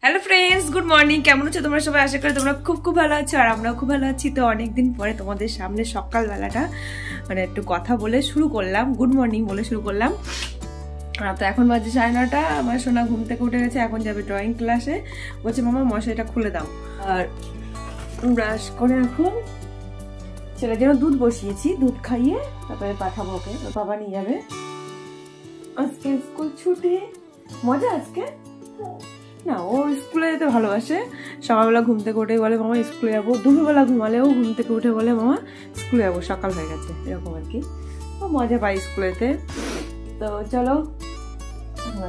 Hello friends good morning केमन आছো তোমরা সবাই আশা করি তোমরা খুব খুব ভালো আছো আর আমরাও খুব ভালো আছি। তো অনেক দিন পরে তোমাদের সামনে সকাল বেলাটা মানে একটু কথা বলে শুরু করলাম, গুড মর্নিং বলে শুরু করলাম। তো এখন বাজে 9:30। আমার সোনা ঘুম থেকে উঠে গেছে, এখন যাবে ড্রয়িং ক্লাসে। বলছে মামা মশারিটা খুলে দাও। আর ব্রাশ করে এখন ছেলের জন্য দুধ বসিয়েছি, দুধ খাইয়ে তারপরে পাঠাবো ওকে, ওর বাবা নিয়ে যাবে। আজকে স্কুল ছুটি, মজা আজকে না। ও স্কুলে যেতে ভালোবাসে, সকালবেলা ঘুম থেকে উঠে বলে মামা স্কুলে যাবো, দুপুরবেলা ঘুমালেও ঘুম থেকে উঠে বলে মামা স্কুলে যাবো, সকাল হয়ে গেছে এরকম আর কি। ও মজা পাই স্কুলেতে। তো চলো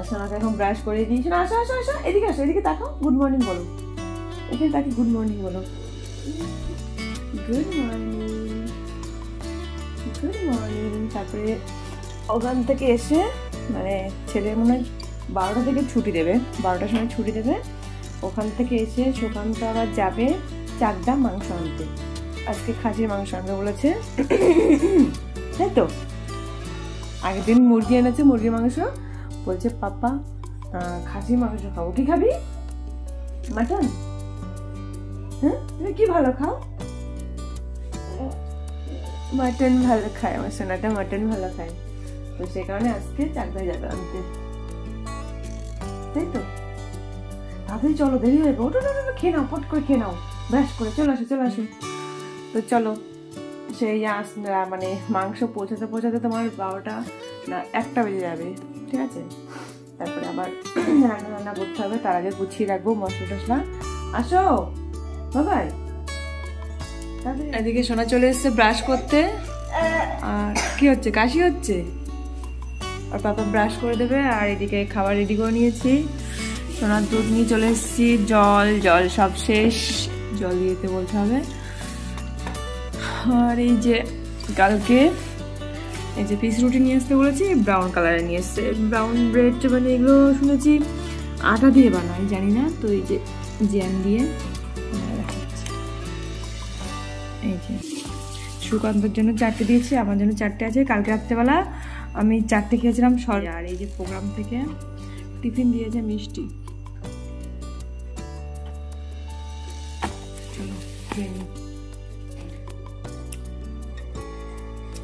সোনাকে এখন ব্রাশ করে দিই। শোনা আসো আসো আসো, এদিকে আসো, এদিকে তাকাও, গুড মর্নিং বলো, এখানে তাকে গুড মর্নিং বলো, গুড মর্নিং গুড মর্নিং। তারপরে ওখান থেকে এসে মানে ছেলে মনে হয় 12টা থেকে ছুটি দেবে, 12টার সময় ছুটি দেবে। ওখান থেকে এসে সুকান্ত আবার যাবে চাকদা মাংস আনতে। আজকে খাসির মাংস আনবে বলেছে, তাই তো। আগের দিন মুরগি এনেছে, মুরগির মাংস। বলছে পাপা খাসির মাংস খাবো। কি খাবি? মাটন? হ্যাঁ তুমি কি ভালো খাও? মাটন ভালো খায় আমার সোনাটা, মাটন ভালো খায়। তো সে কারণে আজকে চাকদায় যাবে আনতে, তাই তো। তাড়াতাড়ি চলো, দেরি হয়ে যাবে। ওটা খেয়ে নাও, ফট করে খেয়ে নাও, ব্রাশ করে চলে আসো চলে আসো। তো চলো সেই মানে মাংস পৌঁছাতে পৌঁছাতে তোমার 12টা না 1টা বেজে যাবে, ঠিক আছে। তারপরে আবার রান্না রান্না করতে হবে, তার আগে গুছিয়ে রাখবো মশলা টসলা। আসো বাবাই। এদিকে সোনা চলে এসছে ব্রাশ করতে। আর কি হচ্ছে, কাশি হচ্ছে। আর পাপা ব্রাশ করে দেবে। আর এদিকে খাবার রেডি করে নিয়েছি, সোনার দুধ নিয়ে চলে এসেছি। জল জল সব শেষ, জল দিতে বলতে হবে। আর এই যে কালকে এই যে পিস রুটি নিয়ে আসতে বলেছি, ব্রাউন কালারে নিয়ে এসছে। ব্রাউন ব্রেড মানে এগুলো শুনেছি আটা দিয়ে বানায়, জানি না। তো এই যে জ্যাম দিয়ে এই যে সুকান্তর জন্য 4টে দিয়েছি, আমার জন্য 4টে আছে। কালকে রাত্রেবেলা আমি 4টে খেয়েছিলাম সর। আর এই যে প্রোগ্রাম থেকে টিফিন দিয়েছে মিষ্টি।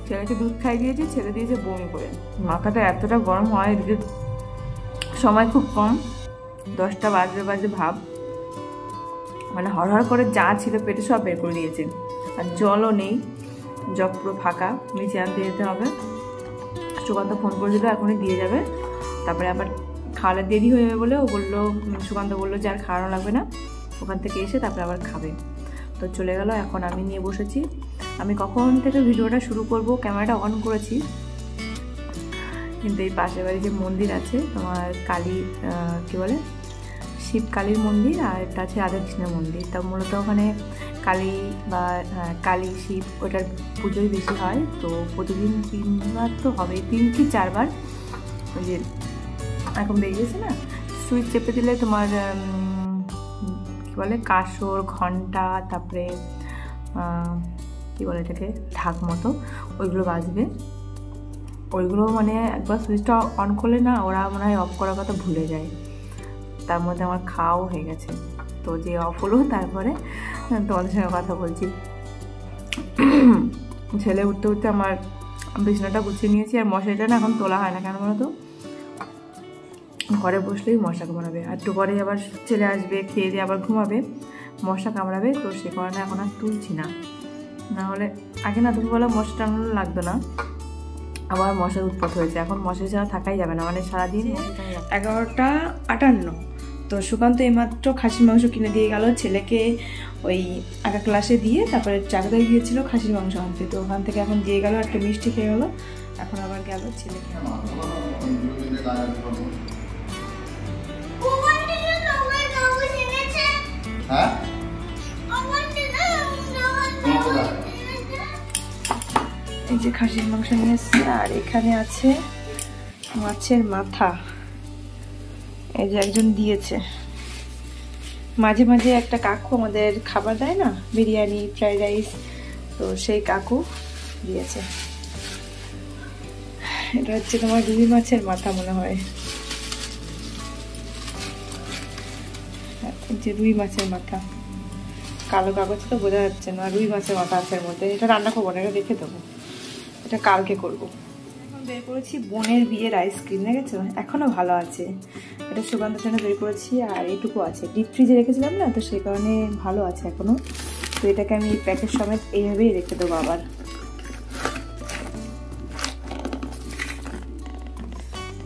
ছেলেকে দুধ খাই দিয়েছি, ছেলে দিয়েছে বমি করে। মাথাটা এতটা গরম হয়, এদিকে সময় খুব কম, 10টা বাজে ভাব। মানে হড়হড় করে যা ছিল পেটে সব বের করে দিয়েছে। আর জলও নেই, জগ পুরো ফাঁকা, নিচে আনতে যেতে হবে। সুকান্ত ফোন করে দিল, এখনই দিয়ে যাবে। তারপরে আবার খাওয়ালে দেরি হয়ে যাবে বলে ও বললো, সুকান্ত বললো যে আর খাওয়ানো লাগবে না, ওখান থেকে এসে তারপরে আবার খাবে। তো চলে গেল। এখন আমি নিয়ে বসেছি। আমি কখন থেকে ভিডিওটা শুরু করব, ক্যামেরাটা অন করেছি, কিন্তু এই পাশের বাড়ি যে মন্দির আছে তোমার কালী, কি বলে শিব কালীর মন্দির, আর একটা আছে রাধাকৃষ্ণের মন্দির। তা মূলত ওখানে কালী বা কালী শিব ওটার পুজোই বেশি হয়। তো প্রতিদিন 3বার তো হবে, 3 কি 4বার। ওই যে এখন বেরিয়েছে না, সুইচ চেপে দিলে তোমার কি বলে কাসর, ঘন্টা, তারপরে কি বলে এটাকে ঢাক মতো, ওইগুলো বাজবে। ওইগুলো মানে একবার সুইচটা অন করলে না ওরা মনে হয় অফ করার কথা ভুলে যায়। তার মধ্যে আমার খাওয়াও হয়ে গেছে। তো যে অফ হলো তারপরে তোমাদের সঙ্গে কথা বলছি। ছেলে উঠতে উঠতে আমার বিছানাটা গুছিয়ে নিয়েছি। আর মশারিটা না এখন তোলা হয় না, কেন বলো তো, ঘরে বসলেই মশা কামড়াবে। আর একটু পরে আবার ছেলে আসবে, খেয়ে দিয়ে আবার ঘুমাবে, মশা কামড়াবে। তো সে কারণে এখন আর তুলছি না। না হলে আগে না দুপুরবেলা মশা টাঙানো লাগতো না, আবার মশার উৎপাত হয়েছে। এখন মশারি ছাড়া থাকাই যাবে না, মানে সারাদিন। 11:58। তো সুকান্ত এইমাত্র খাসির মাংস কিনে দিয়ে গেল ছেলেকে, ওই আঁকা ক্লাসে দিয়ে তারপরে চাকদায় গিয়েছিল খাসির মাংস আনতে। তো ওখান থেকে এখন দিয়ে গেল, একটা মিষ্টি খেয়ে গেল, এখন আবার গেল ছেলেকে। এই যে খাসির মাংস নিয়ে এসছে। আর এখানে আছে মাছের মাথা, এই যে একজন দিয়েছে। মাঝে মাঝে একটা কাকু আমাদের খাবার দেয় না, বিরিয়ানি, ফ্রাইড রাইস, তো সেই কাকু দিয়েছে। এটা হচ্ছে তোমার রুই মাছের মাথা মনে হয়। যে রুই মাছের মাথা, কালো কাগজ তো বোঝা যাচ্ছে না, রুই মাছের মাথা আছে এর মধ্যে। এটা রান্না করবো না, এটা রেখে দেবো, এটা কালকে করবো। এখন বের করেছি বোনের বিয়ের আইসক্রিম, দেখেছো এখনো ভালো আছে। এটা সুগন্ধের জন্য বের করেছি, আর এইটুকু আছে, ডিপ ফ্রিজে রেখেছিলাম না, তো সেই কারণে ভালো আছে এখনো। তো এটাকে আমি প্যাকেট সমেত এইভাবেই রেখে দেবো আবার।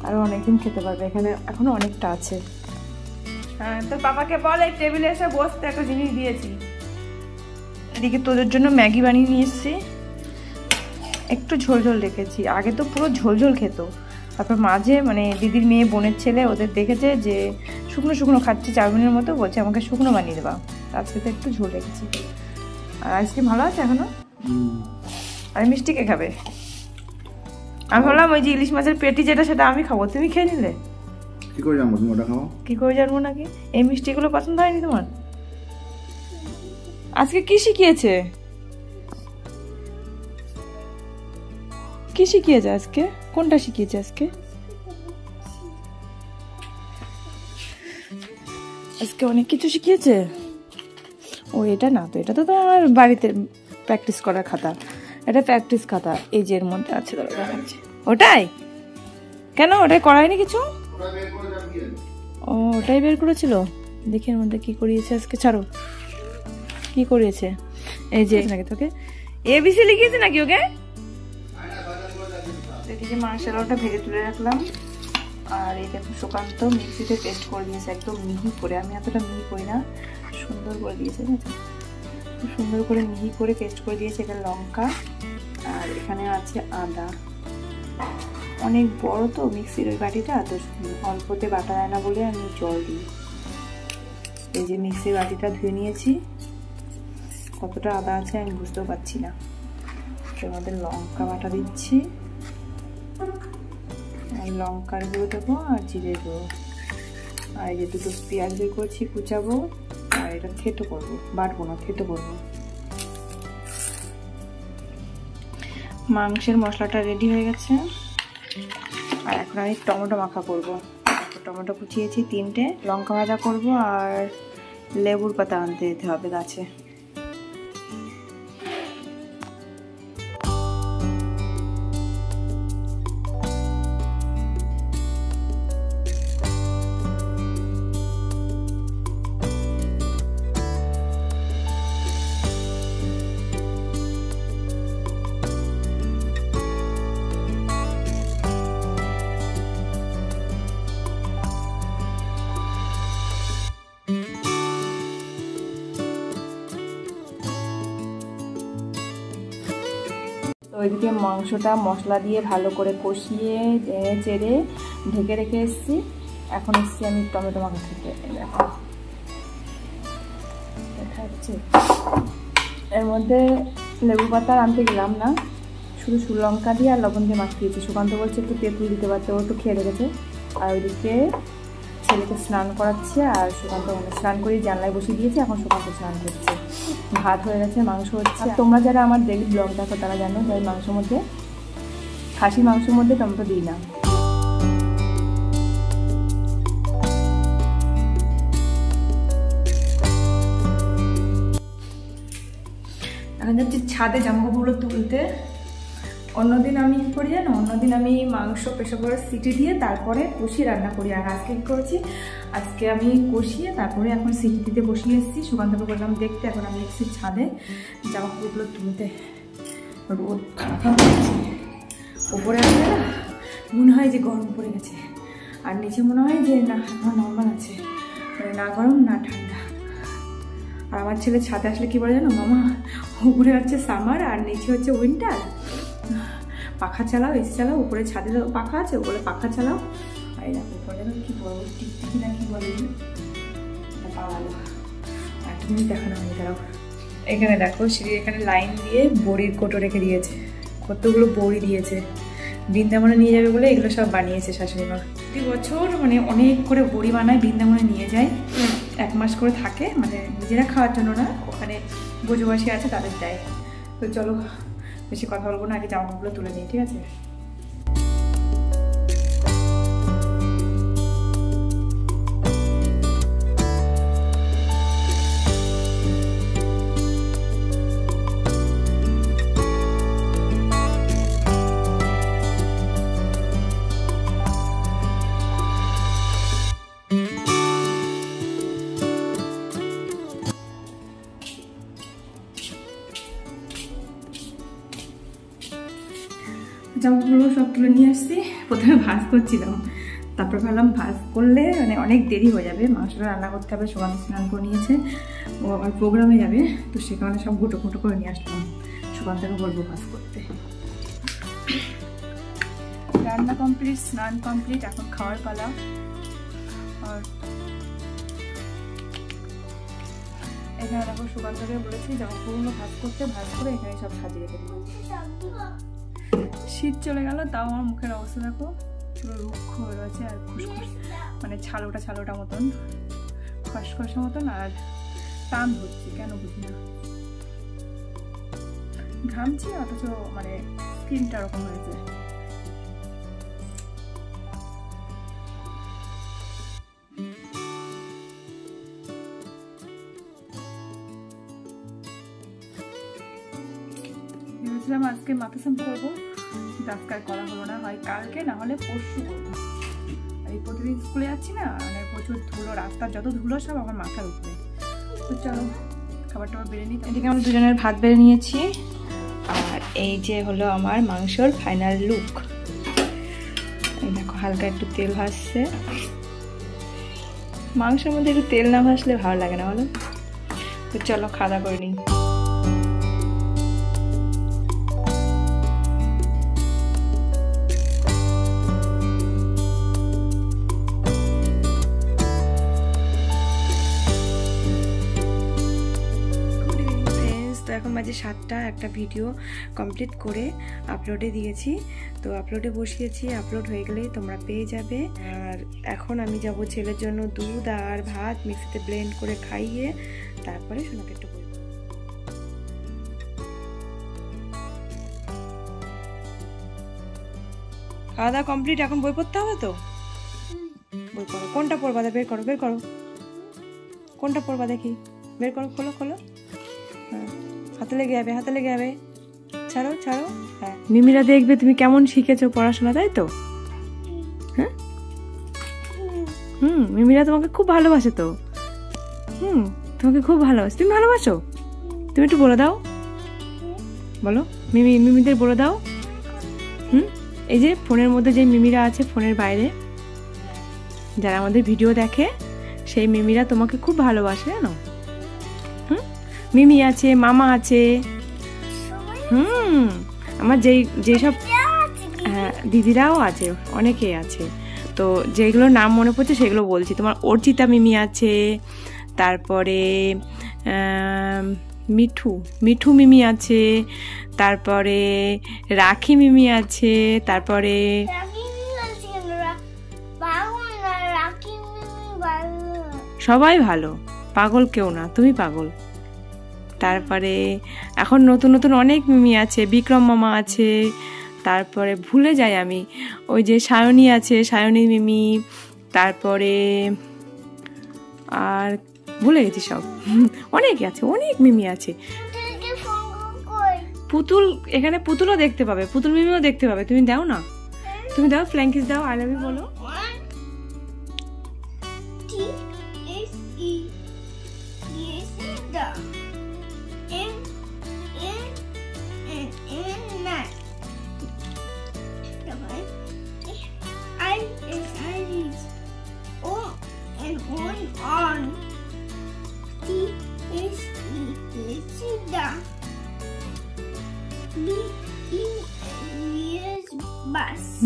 আরো অনেকদিন খেতে পারবে, এখানে এখনো অনেকটা আছে। হ্যাঁ, তোর পাপাকে বল এই টেবিলে এসে বসতে, একটা জিনিস দিয়েছি। এদিকে তোদের জন্য ম্যাগি বানিয়ে নিয়ে এসেছি, একটু ঝোল ঝোল রেখেছি। আগে তো পুরো ঝোল ঝোল খেত, তারপর মাঝে মানে দিদির মেয়ে বোনের ছেলে ওদের দেখেছে যে শুকনো শুকনো খাচ্ছে চাউমিনের মতো, বলছে আমাকে শুকনো বানিয়ে দেবা, আজকে তো একটু ঝোল রেখেছি। আর আইসক্রিম ভালো আছে এখনো। আর মিষ্টি কে খাবে? আমি ভাবলাম ওই যে ইলিশ মাছের পেটি যেটা, সেটা আমি খাবো, তুমি খেয়ে নিলে। কি করে জানবো তুমি ওটা খাও? কি করে জানবো নাকি? এই মিষ্টিগুলো পছন্দ হয়নি তোমার? আজকে কি শিখিয়েছে? কি শিখিয়েছে আজকে? কোনটা শিখিয়েছে আজকে? আজকে অনেক কিছু শিখিয়েছে। ও এটা না, তো এটা তো তোমার বাড়িতে প্র্যাকটিস করার খাতা, এটা প্র্যাকটিস খাতা। এই যে এর মধ্যে আছে, ওটাই কেন? ওটাই করায়নি কিছু? ও ওটাই বের করেছিল। দেখি এর মধ্যে কি করিয়েছে আজকে, ছাড়ো কি করিয়েছে। এই যে নাকি তোকে এবিসি লিখিয়েছে নাকি ওকে? এদিকে মাংসটা ভেজে তুলে রাখলাম, আর এই দেখো সুকান্ত মিক্সিতে পেস্ট করে দিয়েছে একদম মিহি করে। আমি এতটা মিহি করি না, সুন্দর করে দিয়েছে, সুন্দর করে মিহি করে পেস্ট করে দিয়েছে। এটা লঙ্কা, আর এখানে আছে আদা। অনেক বড় তো মিক্সির ওই বাটিটা, তো অল্পতে বাটা যায় না বলে আমি জল দিই। এই যে মিক্সির বাটিটা ধুয়ে নিয়েছি, কতটা আদা আছে আমি বুঝতেও পারছি না। এর মধ্যে লঙ্কা বাটা দিচ্ছি, আর লঙ্কার গুঁড়ো দেবো, আর জিরে গুঁড়ো, আর এই যে দুটো পেঁয়াজ বের করছি কুচাবো, আর এটা থেতো করবো, বাটবো না, থেতো করবো। মাংসের মশলাটা রেডি হয়ে গেছে, আর এখন আমি টমেটো মাখা করবো। টমেটো কুচিয়েছি 3টে, লঙ্কা ভাজা করবো, আর লেবুর পাতা আনতে যেতে হবে গাছে। ওইদিকে মাংসটা মশলা দিয়ে ভালো করে কষিয়ে চেড়ে ঢেকে রেখে এসেছি। এখন এসেছি আমি টমেটো মাখা খেতে। দেখা যাচ্ছে এর মধ্যে লেবু পাতা আনতে গেলাম না, শুধু লঙ্কা দিয়ে আর লবণ দিয়ে মাখিয়েছি। সুকান্ত বলছে একটু তেঁতুল দিতে পারতে, ও একটু খেয়ে রেখেছে। আর ওইদিকে ছেলেকে স্নান করাচ্ছে, আর সুকান্ত স্নান করিয়ে জানলায় বসিয়ে দিয়েছে, এখন সুকান্ত স্নান করছে। ভাত হয়ে গেছে, মাংস হচ্ছে। আর তোমরা যারা আমার ডেইলি ব্লগ দেখো তারা জানো যে মাংসের মধ্যে, খাসির মাংসের মধ্যে টমেটো দিই না। এখন যাচ্ছি ছাদে জামাকাপড়গুলো তুলতে। অন্যদিন আমি কী করি জানো, অন্যদিন আমি মাংস প্রেসার কুকারে সিটি দিয়ে তারপরে কষিয়ে রান্না করি। আর আজকে কী করেছি, আজকে আমি কষিয়ে তারপরে এখন সিটি দিতে বসিয়ে এসেছি। সুকান্তকে বললাম দেখতে, এখন আমি এসেছি ছাদে জামাকাপড়গুলো তুলতে। রোদ খারাপ হচ্ছে, ওপরে আসলে না মনে হয় যে গরম পড়ে গেছে, আর নিচে মনে হয় যে না এখন নর্মাল আছে, মানে না গরম না ঠান্ডা। আর আমার ছেলে ছাদে আসলে কি বলে জানো, মামা উপরে হচ্ছে সামার আর নিচে হচ্ছে উইন্টার, পাখা চালাও, এসি চালাও, উপরে ছাদে পাখা আছে, উপরে পাখা চালাও। আর এরকম উপরে কি বলবো, টিকটিকি না কি বলে, পাওয়ালো। আর তুমি দেখানো হয়ে দাঁড়াও। এখানে দেখো সিঁড়ি এখানে লাইন দিয়ে বড়ির কোটো রেখে দিয়েছে, কতগুলো বড়ি দিয়েছে। বৃন্দাবনে নিয়ে যাবে বলে এগুলো সব বানিয়েছে শাশুড়ি মা। প্রতি বছর মানে অনেক করে বড়ি বানায়, বৃন্দাবনে নিয়ে যায়, 1 মাস করে থাকে, মানে নিজেরা খাওয়ার জন্য না, ওখানে বোঝবাসী আছে তাদের দেয়। তো চলো বেশি কথা বলবো না, আগে জামাকাপড়গুলো তুলে নিই, ঠিক আছে? জামাগুলো সব তুলে নিয়ে আসছি। প্রথমে ভাজ করছিলাম, তারপর ভাবলাম ভাজ করলে মানে অনেক দেরি হয়ে যাবে, মাংসটা রান্না করতে হবে। সুগন্ধ স্নান করে নিয়েছে, ও আবার প্রোগ্রামে যাবে, তো সে কারণে সব গুটো গুটো করে নিয়ে আসলাম। সুগন্ধকে বলবো ভাজ করতে। রান্না কমপ্লিট, স্নান কমপ্লিট, এখন খাওয়ার পালা। আর এখানে দেখো সুগন্ধকে বলেছি জামাগুলো ভাজ করতে, ভাজ করে এখানে সব সাজিয়ে রেখে দিই। শীত চলে গেল, তাও আমার মুখের অবস্থা দেখো পুরো রুক্ষ হয়ে রয়েছে, আর খুসখুস মানে ছালোটা মতন, খসখসা মতন, আর টান ধরছে কেন বুঝি না। ঘামছি অথচ মানে স্কিনটা ওরকম হয়েছে। ভেবেছিলাম আজকে মাথা শ্যাম্পু করবো, আজকে আর করা হলো না, হয় কালকে না হলে পরশু করবো। আর এই প্রতিদিন স্কুলে যাচ্ছি না, মানে প্রচুর ধুলো, রাস্তার যত ধুলো সব আমার মাথার উপরে। তো চলো খাবারটা বেড়ে নিই। এদিকে আমরা দুজনের ভাত বেড়ে নিয়েছি, আর এই যে হলো আমার মাংসর ফাইনাল লুক। এই দেখো হালকা একটু তেল ভাসছে, মাংসের মধ্যে একটু তেল না ভাসলে ভালো লাগে না বলো। তো চলো খাওয়া দাওয়া করে নিই। এখন বাজে 7টা, একটা ভিডিও কমপ্লিট করে আপলোডে দিয়েছি, তো আপলোডে বসিয়েছি, আপলোড হয়ে গেলেই তোমরা পেয়ে যাবে। আর এখন আমি যাব ছেলের জন্য দুধ আর ভাত মিক্সিতে ব্লেন্ড করে খাইয়ে তারপরে সোনাকে একটু বলবো। খাওয়া দাওয়া কমপ্লিট, এখন বই পড়তে হবে তো। বই পড়ো, কোনটা পড়বা? বের করো বের করো, কোনটা পড়বা দেখি, বের করো, খোলো খোলো। হ্যাঁ হাতে লেগে যাবে, হাতে লেগে যাবে, ছাড়ো ছাড়ো। হ্যাঁ মিমিরা দেখবে তুমি কেমন শিখেছো পড়াশোনা, তাই তো? হ্যাঁ মিমিরা তোমাকে খুব ভালোবাসে তো। তোমাকে খুব ভালোবাসে। তুমি ভালোবাসো? তুমি একটু বলে দাও, বলো মিমিদের বলে দাও। এই যে ফোনের মধ্যে যে মিমিরা আছে, ফোনের বাইরে যারা আমাদের ভিডিও দেখে, সেই মিমিরা তোমাকে খুব ভালোবাসে জানো। মিমি আছে, মামা আছে, আমার যেসব হ্যাঁ দিদিরাও আছে, অনেকেই আছে। তো যেগুলো নাম মনে পড়ছে সেগুলো বলছি। তোমার অর্চিতা মিমি আছে, তারপরে মিঠু মিমি আছে, তারপরে রাখি মিমি আছে, তারপরে সবাই ভালো, পাগল কেউ না, তুমি পাগল। তারপরে এখন নতুন নতুন অনেক মিমি আছে, বিক্রম মামা আছে, তারপরে ভুলে যাই আমি, ওই যে সায়নী আছে, সায়নী মিমি, তারপরে আর ভুলে গেছি সব, অনেক আছে, অনেক মিমি আছে। পুতুল, এখানে পুতুলও দেখতে পাবে, পুতুল মিমিও দেখতে পাবে। তুমি দাও না, তুমি দাও, ফ্ল্যাঙ্কিস দাও, আই লাভ ইউ বলো।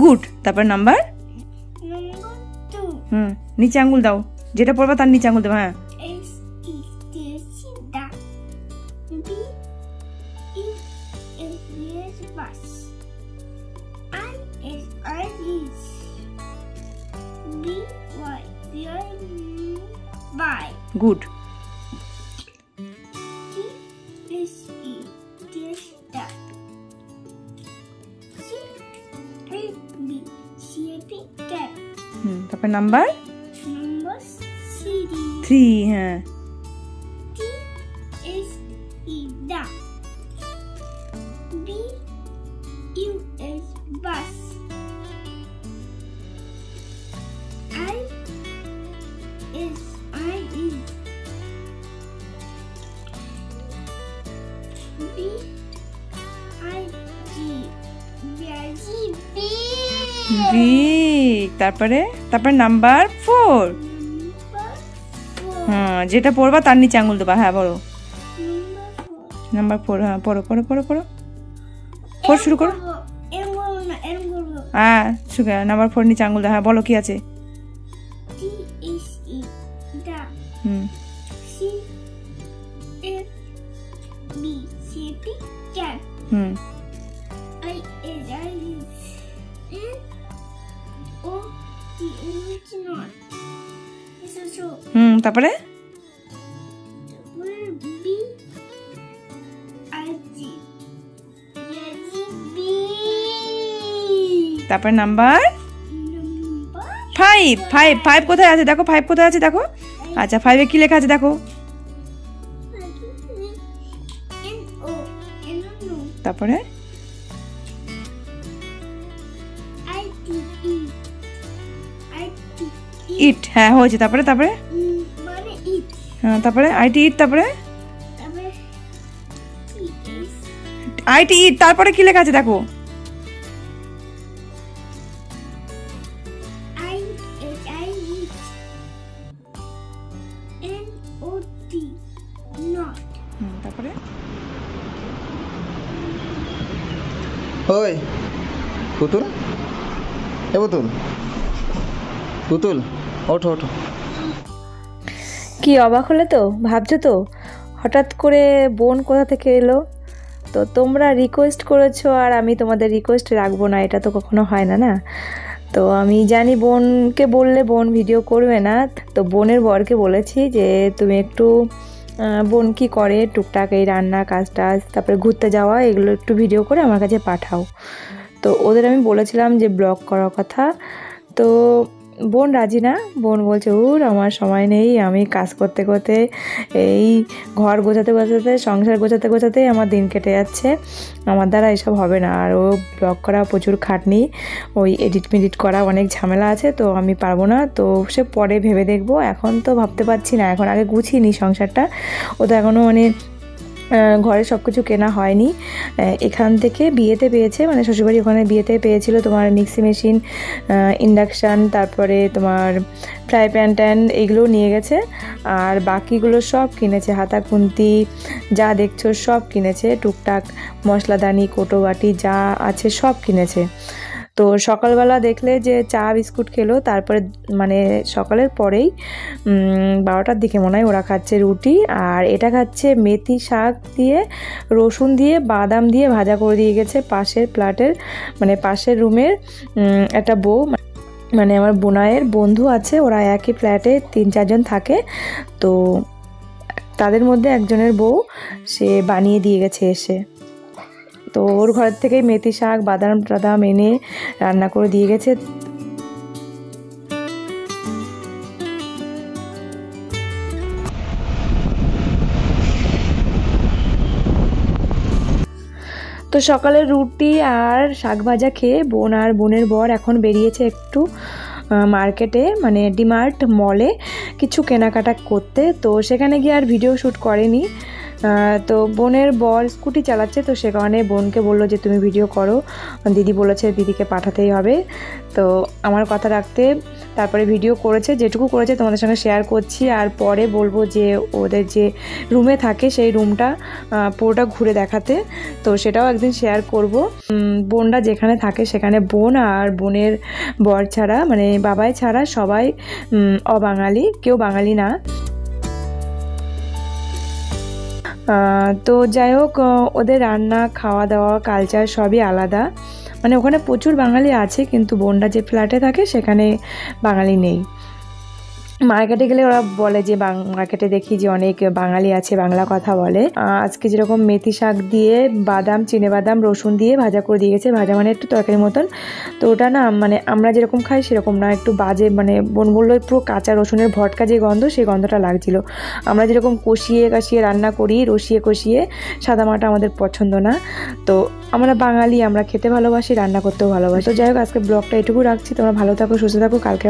গুড। তারপর নাম্বার 2। নিচে আঙ্গুল দাও, যেটা পড়বা তার নিচে আঙ্গুল দেবো। হ্যাঁ গুড। তারপর নাম্বার 3। হ্যাঁ ঠিক, তারপরে তারপরে নাম্বার 4। হ্যাঁ, যেটা পড়বা তার নিচে আঙুল দেবা। হ্যাঁ বলো, নাম্বার 4। হ্যাঁ পড়ো পড়ো পড়ো পড়ো, 4 শুরু করো। হ্যাঁ নাম্বার 4 নিচে আঙুল দাও। হ্যাঁ বলো কি আছে। হুম, হুম, হুম, তারপরে তারপরে নাম্বার 5। 5 কোথায় আছে দেখো, 5 কোথায় আছে দেখো। আচ্ছা 5-এ কি লেখা আছে দেখো। তারপরে ইট। হ্যাঁ হয়েছে। তারপরে তারপরে হ্যাঁ তারপরে আইটি ইট। তারপরে আইটি ইট, তারপরে কি লেখা আছে দেখো। তারপরে ওই পুতুল, এ পুতুল, পুতুল ওঠো ওঠো। কি অবাক হলে তো, ভাবছো তো হঠাৎ করে বোন কোথা থেকে এলো। তো তোমরা রিকোয়েস্ট করেছো আর আমি তোমাদের রিকোয়েস্ট রাখবো না, এটা তো কখনো হয় না না। তো আমি জানি বোনকে বললে বোন ভিডিও করবে না, তো বোনের বরকে বলেছি যে তুমি একটু বোন কি করে টুকটাক এই রান্না কাজ টাজ তারপরে ঘুরতে যাওয়া এগুলো একটু ভিডিও করে আমার কাছে পাঠাও। তো ওদের আমি বলেছিলাম যে ব্লগ করার কথা, তো বোন রাজি না। বোন বলছে আমার সময় নেই, আমি কাজ করতে করতে এই ঘর গোছাতে গোছাতে সংসার গোছাতে গোছাতেই আমার দিন কেটে যাচ্ছে, আমার দ্বারা এসব হবে না। আর ও ব্লগ করা প্রচুর খাটনি, ওই এডিট মেডিট করা অনেক ঝামেলা আছে, তো আমি পারবো না। তো সে পরে ভেবে দেখবো, এখন তো ভাবতে পারছি না, এখন আগে গুছিয়ে নিই সংসারটা। ও তো এখনও মানে ঘরে সব কিছু কেনা হয়নি, এখান থেকে বিয়েতে পেয়েছে, মানে শ্বশুরবাড়ি ওখানে বিয়েতে পেয়েছিল তোমার মিক্সি মেশিন, ইন্ডাকশান, তারপরে তোমার ফ্রাই প্যান ট্যান এইগুলোও নিয়ে গেছে। আর বাকিগুলো সব কিনেছে, হাতা খুন্তি যা দেখছো সব কিনেছে, টুকটাক মশলাদানি কোটো বাটি যা আছে সব কিনেছে। তো সকালবেলা দেখলে যে চা বিস্কুট খেলো, তারপরে মানে সকালের পরেই 12টার দিকে মনে হয় ওরা খাচ্ছে রুটি, আর এটা খাচ্ছে মেথি শাক দিয়ে রসুন দিয়ে বাদাম দিয়ে ভাজা করে দিয়ে গেছে পাশের ফ্ল্যাটের, মানে পাশের রুমের একটা বউ, মানে আমার বোনাইয়ের বন্ধু আছে, ওরা একই ফ্ল্যাটে 3-4 জন থাকে। তো তাদের মধ্যে একজনের বউ সে বানিয়ে দিয়ে গেছে এসে, তো ওর ঘর থেকেই মেথি শাক বাদাম টাদাম এনে রান্না করে দিয়ে গেছে। তো সকালে রুটি আর শাক ভাজা খেয়ে বোন আর বোনের বর এখন বেরিয়েছে একটু মার্কেটে, মানে ডিমার্ট মলে কিছু কেনাকাটা করতে। তো সেখানে গিয়ে আর ভিডিও শ্যুট করেনি। তো বোনের বর স্কুটি চালাচ্ছে, তো সে কারণে বোনকে বললো যে তুমি ভিডিও করো, দিদি বলেছে দিদিকে পাঠাতেই হবে। তো আমার কথা রাখতে তারপরে ভিডিও করেছে, যেটুকু করেছে তোমাদের সঙ্গে শেয়ার করছি। আর পরে বলবো যে ওদের যে রুমে থাকে সেই রুমটা পুরোটা ঘুরে দেখাতে, তো সেটাও একদিন শেয়ার করব। বোনরা যেখানে থাকে সেখানে বোন আর বোনের বর ছাড়া, মানে বাবাই ছাড়া সবাই অবাঙালি, কেউ বাঙালি না। তো যাই হোক, ওদের রান্না খাওয়া দাওয়া কালচার সবই আলাদা, মানে ওখানে প্রচুর বাঙালি আছে, কিন্তু বোনরা যে ফ্ল্যাটে থাকে সেখানে বাঙালি নেই। মার্কেটে গেলে ওরা বলে যে মার্কেটে দেখি যে অনেক বাঙালি আছে, বাংলা কথা বলে। আজকে যেরকম মেথি শাক দিয়ে বাদাম চিনেবাদাম রসুন দিয়ে ভাজা করে দিয়ে গেছে, ভাজা মানে একটু তরকারির মতন। তো ওটা না মানে আমরা যেরকম খাই সেরকম না, একটু বাজে, মানে বোন বললো পুরো কাঁচা রসুনের ভটকা যে গন্ধ সেই গন্ধটা লাগছিল। আমরা যেরকম কষিয়ে কাশিয়ে রান্না করি, রসিয়ে কষিয়ে, সাদা মাটা আমাদের পছন্দ না। তো আমরা বাঙালি, আমরা খেতে ভালোবাসি, রান্না করতেও ভালোবাসি। তো যাই হোক, আজকে ব্লগটা এটুকু রাখছি, তোমরা ভালো থাকো সুস্থ থাকো, কালকে